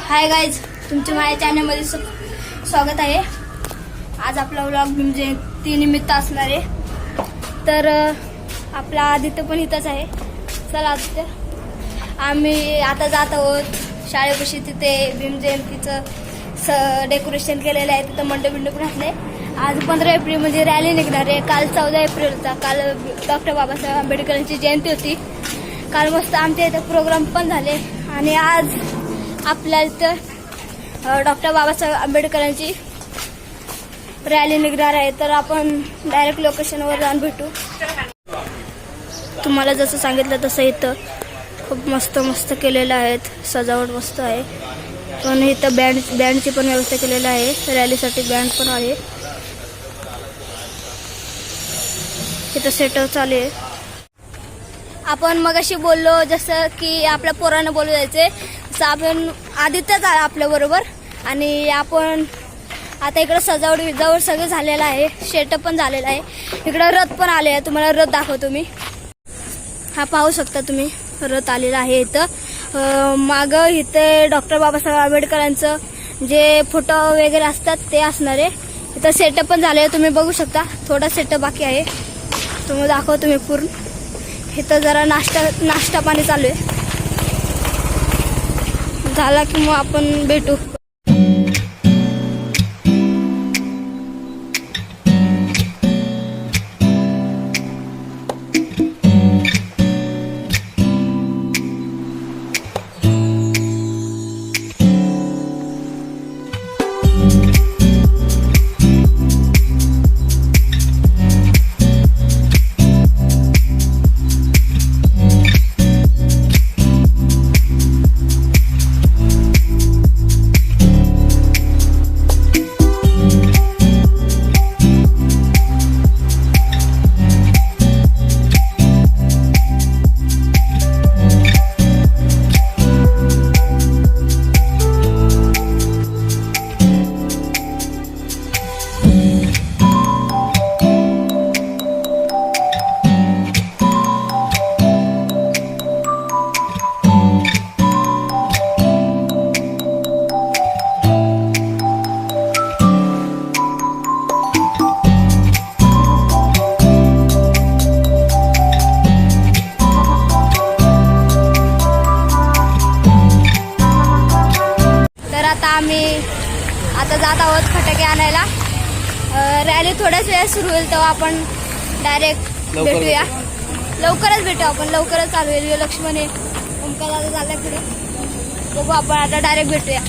Hi guys, तुमच्या माझ्या चॅनलमध्ये स्वागत आहे। आज आपला व्लॉग म्हणजे ती निमित्त असणार आहे। तर आपला आदित्य पण इथंच आहे। चला आदित्य, आम्ही आता जात आहोत शाळेपाशी। तिथे भीम जयंतीचं डेकोरेशन केलेलं आहे, तिथं मंडप पण असले। आज 15 एप्रिल म्हणजे रॅली निघणार आहे। काल 14 एप्रिल होता, काल डॉक्टर बाबासाहेब आंबेडकरांची जयंती होती। काल मस्त आमच्या इथे प्रोग्राम पण झाले आणि आज आपल्या इथं डॉक्टर बाबासाहेब आंबेडकरांची रॅली निघणार आहे। तर आपण डायरेक्ट लोकेशनवर जाऊन भेटू। तुम्हाला जसं सांगितलं तसं इथं खूप मस्त केलेलं आहे, सजावट मस्त आहे। पण इथं बँडची पण व्यवस्था केलेली आहे, रॅलीसाठी बँड पण आहे। इथं सेटअप चालू आहे। आपण मगाशी बोललो जसं की आपल्या पोरांना बोलू जायचे, तसं आपण आदित्यच आहे आपल्या बरोबर। आणि आपण आता इकडं सजावट विजावट सगळं झालेलं आहे, सेटअप पण झालेला आहे। इकडं रथ पण आले आहे, तुम्हाला रथ दाखवतो मी। हा पाहू शकता तुम्ही, रथ आलेला आहे। इथं मागं इथे डॉक्टर बाबासाहेब आंबेडकरांचं जे फोटो वगैरे असतात ते असणार आहे। इथं सेटअप पण झाले आहे, तुम्ही बघू शकता। थोडा सेटअप बाकी आहे, तुम्ही दाखवतो मी पूर्ण। इथं जरा नाश्ता पाणी चालू आहे, झाला की मग आपण भेटू। आता जात आहोत फटाके आणायला। रॅली थोड्याच वेळात सुरू होईल, तेव्हा आपण डायरेक्ट भेटूया। लवकरच भेटू आपण, लवकरच चालू होईल। लक्ष्मण ओमकार दादा झाल्या पुढे, बघू आपण आता डायरेक्ट भेटूया।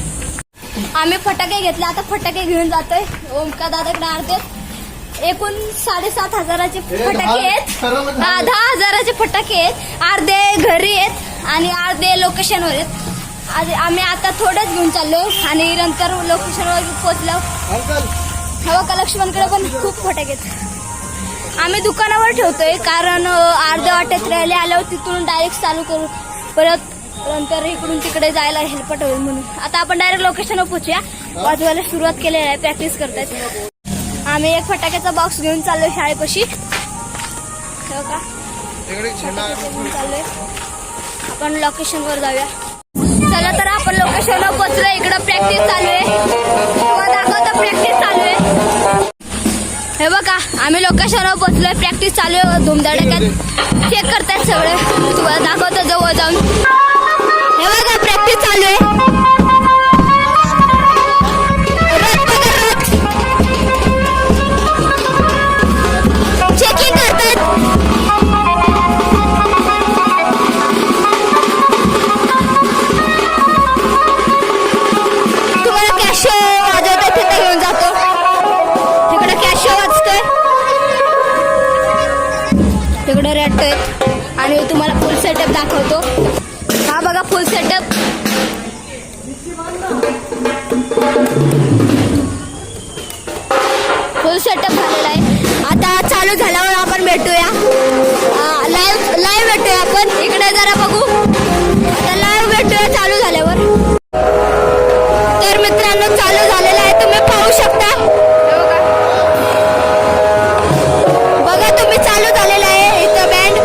आम्ही फटाके घेतले, आता फटाके घेऊन जातोय। ओमकार दादाकडे अर्धे एकूण 7,500चे फटाके आहेत, 10,000चे फटाके आहेत। अर्धे घरी आहेत आणि अर्धे लोकेशनवर आहेत। आम्ही आता थोडंच घेऊन चाललो आणि नंतर लोकेशनवर पोहोचलो। हवा का लक्ष्मणकडे पण खूप फटाके आहेत। आम्ही दुकानावर ठेवतोय, कारण अर्ध्या वाटेत रॅली आल्यावर तिथून डायरेक्ट चालू करू, परत नंतर इकडून तिकडे जायला हेल्पट होईल म्हणून। आता आपण डायरेक्ट लोकेशनवर पोहोचूया। वाजवायला सुरुवात केलेली आहे, प्रॅक्टिस करतायत। आम्ही एक फटाक्याचा बॉक्स घेऊन चाललोय शाळेपाशी। चाललोय आपण लोकेशनवर जाऊया। चला तर आपण लोकेशनवर पोहोचलो। इकडं प्रॅक्टिस चालू आहे, दाखवतो प्रॅक्टिस चालू आहे। हे बघा, आम्ही लोकेशनवर पोहोचलोय, प्रॅक्टिस चालू आहे धुमधडाक्यात। चेक करतायत सगळे, तुम्हाला दाखवतो जवळ जाऊन। हे बघा प्रॅक्टिस चालू आहे। चेकिंग करतायत। तिकडे रेट आहेत आणि तुम्हाला फुल सेटअप दाखवतो। हा बघा फुल सेटअप, फुल सेटअप झालेला आहे। आता चालू झाल्यावर आपण भेटूया, लाईव्ह भेटूया आपण। इकडे जरा बघू, आता लाईव्ह भेटूया चालू झाल्यावर। तर मित्रांनो चालू झालेला आहे, तुम्ही पाहू शकता। बघा तुम्ही, चालू झालेला आहे इथं बँड।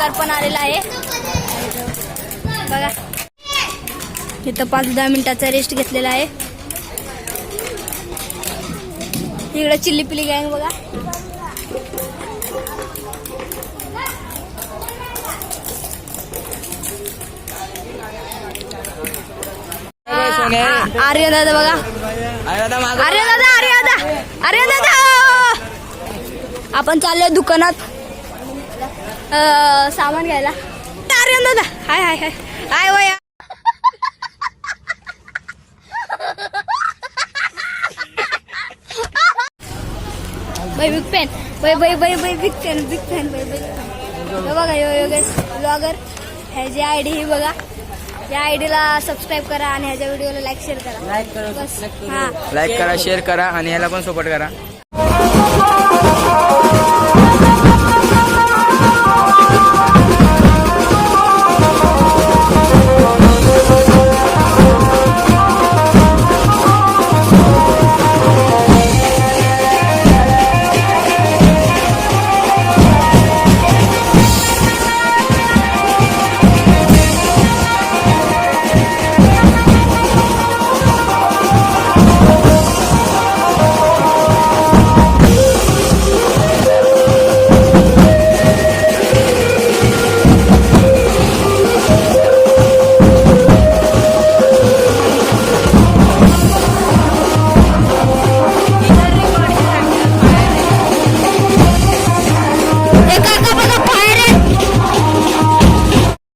ओमकार पण आलेला आहे बघा. इथं 5-10 मिनिटाचा रेस्ट घेतलेला आहे. इकडे चिल्ली पिली गँग बघा. आर्यन दादा बघा. आर्यन दादा आपण चाललोय दुकानात सामान घ्यायला. आर्यन दादा हाय हाय हाय हाय वया. बिग फॅन बिग फॅन बघा योगेश ब्लॉगर. ह्याची आयडी ही बघा. या आयडीला सबस्क्राईब करा आणि ह्याच्या व्हिडिओला लाईक शेअर करा. लाईक करा शेअर करा आणि ह्याला पण सपोर्ट करा.